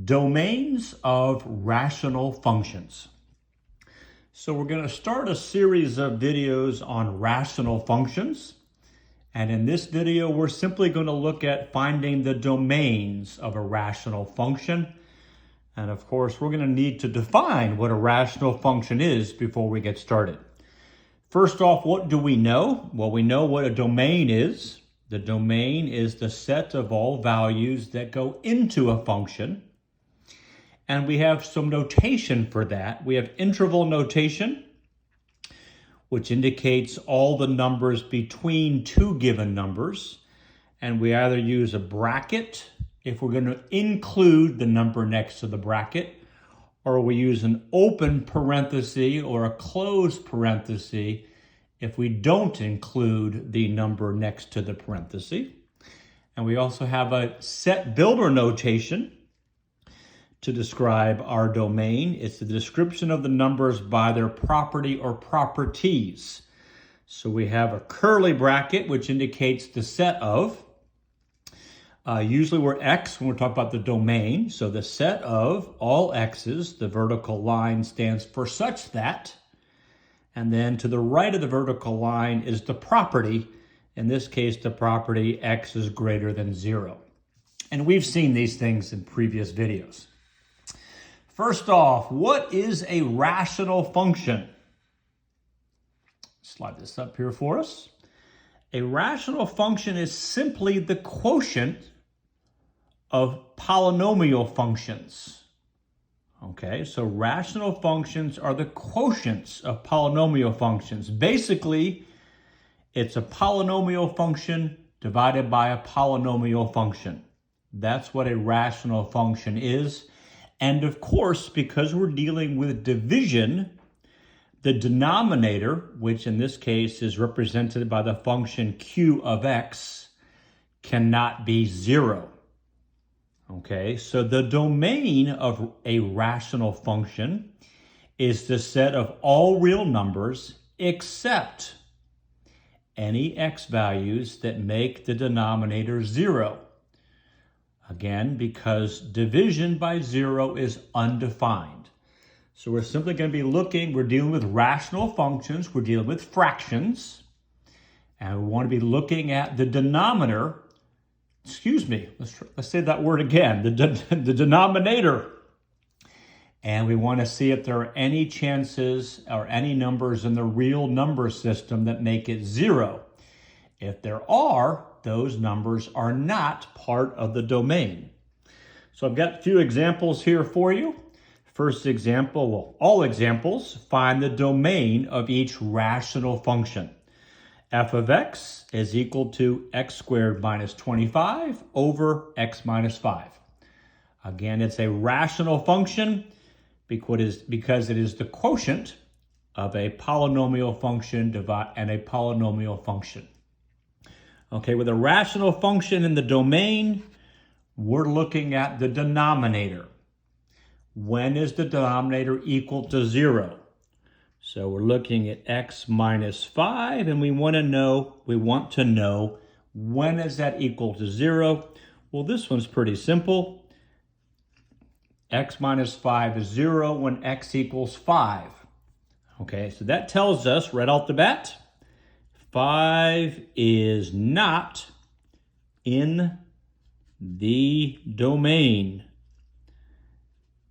Domains of rational functions. So we're going to start a series of videos on rational functions. And in this video, we're simply going to look at finding the domains of a rational function. And of course, we're going to need to define what a rational function is before we get started. First off, what do we know? Well, we know what a domain is. The domain is the set of all values that go into a function. And we have some notation for that. We have interval notation, which indicates all the numbers between two given numbers. And we either use a bracket if we're going to include the number next to the bracket, or we use an open parenthesis or a closed parenthesis if we don't include the number next to the parenthesis. And we also have a set builder notation to describe our domain. It's the description of the numbers by their property or properties. So we have a curly bracket, which indicates the set of. Usually we're X when we're talking about the domain. So the set of all X's, the vertical line stands for such that. And then to the right of the vertical line is the property. In this case, the property X is greater than 0. And we've seen these things in previous videos. First off, what is a rational function? Slide this up here for us. A rational function is simply the quotient of polynomial functions. Okay, so rational functions are the quotients of polynomial functions. Basically, it's a polynomial function divided by a polynomial function. That's what a rational function is. And of course, because we're dealing with division, the denominator, which in this case is represented by the function q of x, cannot be 0. Okay, so the domain of a rational function is the set of all real numbers except any x values that make the denominator 0. Again, because division by 0 is undefined. So we're simply going to be we're dealing with rational functions, we're dealing with fractions, and we want to be looking at the denominator, let's say that word again, the denominator. And we want to see if there are any chances or any numbers in the real number system that make it 0. If there are, those numbers are not part of the domain. So I've got a few examples here for you. First example, well, all examples, find the domain of each rational function. F of x is equal to x squared minus 25 over x minus 5. Again, it's a rational function because it is the quotient of a polynomial function and a polynomial function. Okay, with a rational function in the domain, we're looking at the denominator. When is the denominator equal to 0? So we're looking at x minus 5, and we want to know when is that equal to 0? Well, this one's pretty simple. X minus 5 is 0 when x equals 5. Okay, so that tells us right off the bat, 5 is not in the domain.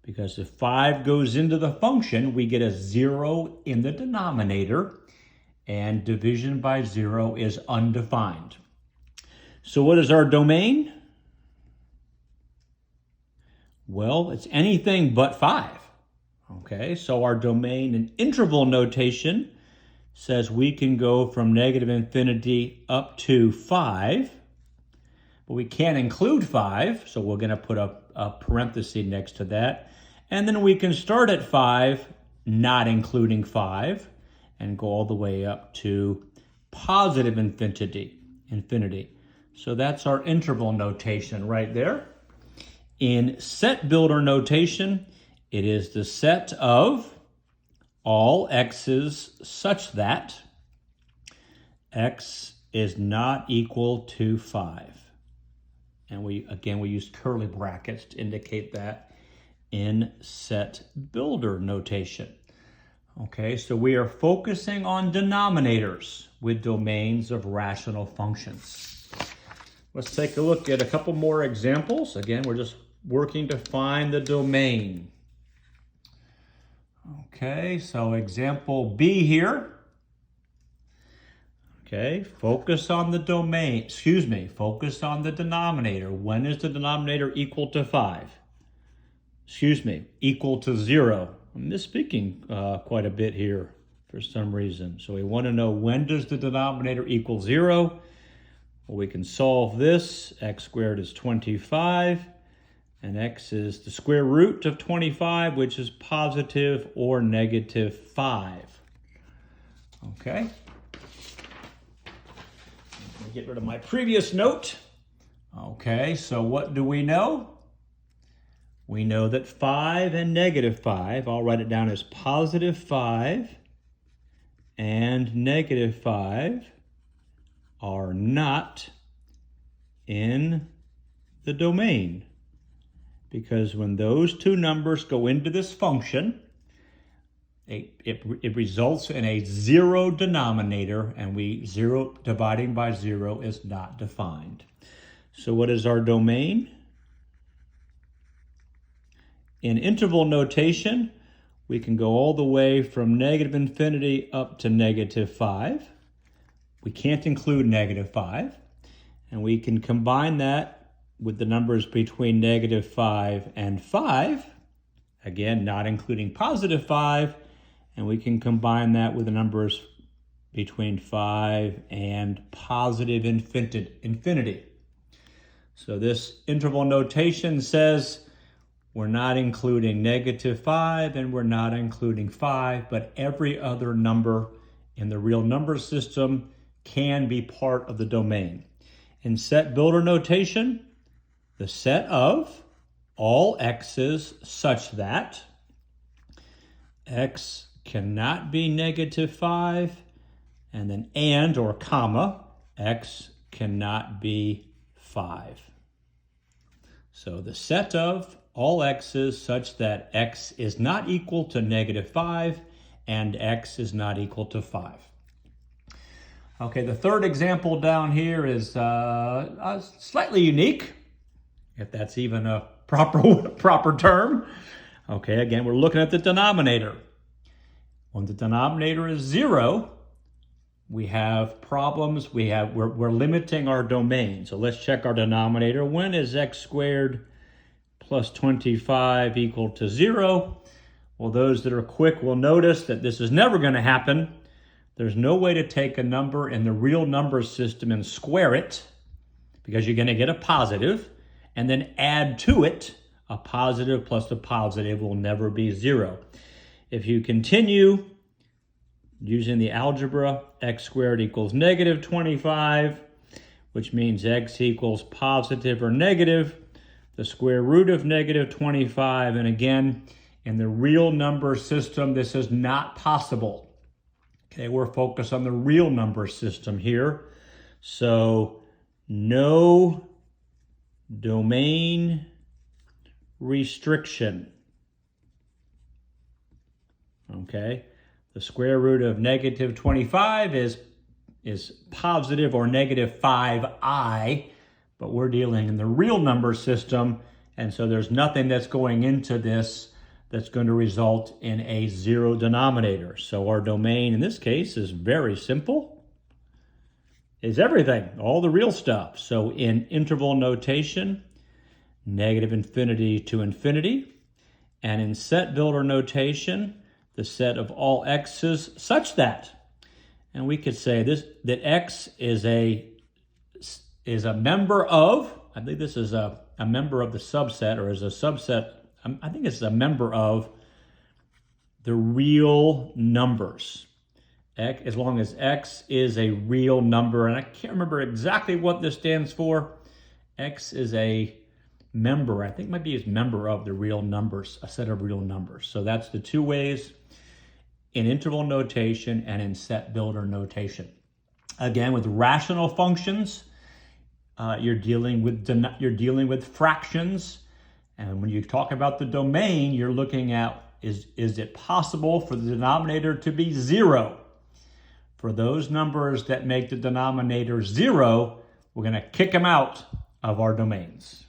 Because if 5 goes into the function, we get a 0 in the denominator, and division by 0 is undefined. So what is our domain? Well, it's anything but 5. Okay, so our domain in interval notation says we can go from negative infinity up to 5, but we can't include 5, so we're going to put a parenthesis next to that. And then we can start at 5, not including 5, and go all the way up to positive infinity. So that's our interval notation right there. In set builder notation, it is the set of all x's such that x is not equal to 5. And we use curly brackets to indicate that. in set builder notation. Okay, so we are focusing on denominators with domains of rational functions. Let's take a look at a couple more examples. Again, we're just working to find the domain. Okay, so example B here. Okay, focus on the domain, focus on the denominator. When is the denominator equal to 5? Equal to 0. I'm misspeaking quite a bit here for some reason. So we want to know, when does the denominator equal 0? Well, we can solve this. X squared is 25, and x is the square root of 25, which is positive or negative 5. Okay. Let me get rid of my previous note. Okay, so what do we know? We know that 5 and negative 5, I'll write it down as positive 5 and negative 5 are not in the domain. Because when those two numbers go into this function, it results in a 0 denominator, and 0 dividing by 0 is not defined. So what is our domain? In interval notation, we can go all the way from negative infinity up to negative 5. We can't include negative 5. And we can combine that with the numbers between negative 5 and 5. Again, not including positive 5. And we can combine that with the numbers between 5 and positive infinity. So this interval notation says we're not including negative 5 and we're not including 5, but every other number in the real number system can be part of the domain. In set builder notation, the set of all x's such that x cannot be negative 5, and then and or comma, x cannot be 5. So the set of all x's such that x is not equal to negative 5 and x is not equal to 5. Okay, the third example down here is slightly unique, if that's even a proper term. Okay, again, we're looking at the denominator. When the denominator is 0, we have problems. We're limiting our domain. So let's check our denominator. When is x squared plus 25 equal to 0? Well, those that are quick will notice that this is never going to happen. There's no way to take a number in the real number system and square it, because you're going to get a positive, and then add to it a positive plus a positive will never be 0. If you continue using the algebra, x squared equals negative 25, which means x equals positive or negative the square root of negative 25. And again, in the real number system, this is not possible. Okay, we're focused on the real number system here. So no domain restriction. Okay, the square root of negative 25 is positive or negative 5i, but we're dealing in the real number system, and so there's nothing that's going into this that's going to result in a 0 denominator. So our domain in this case is very simple. It's everything, all the real stuff. So in interval notation, negative infinity to infinity, and in set builder notation, the set of all x's such that, and we could say this, that x is a member of, I think this is a member of the subset, or is a subset, I think it's a member of the real numbers. As long as x is a real number, and I can't remember exactly what this stands for. X is a member, I think it might be a member of the real numbers, a set of real numbers. So that's the two ways in interval notation and in set builder notation. Again, with rational functions, you're dealing with fractions, And when you talk about the domain, you're looking at, is it possible for the denominator to be 0? For those numbers that make the denominator 0, we're going to kick them out of our domains.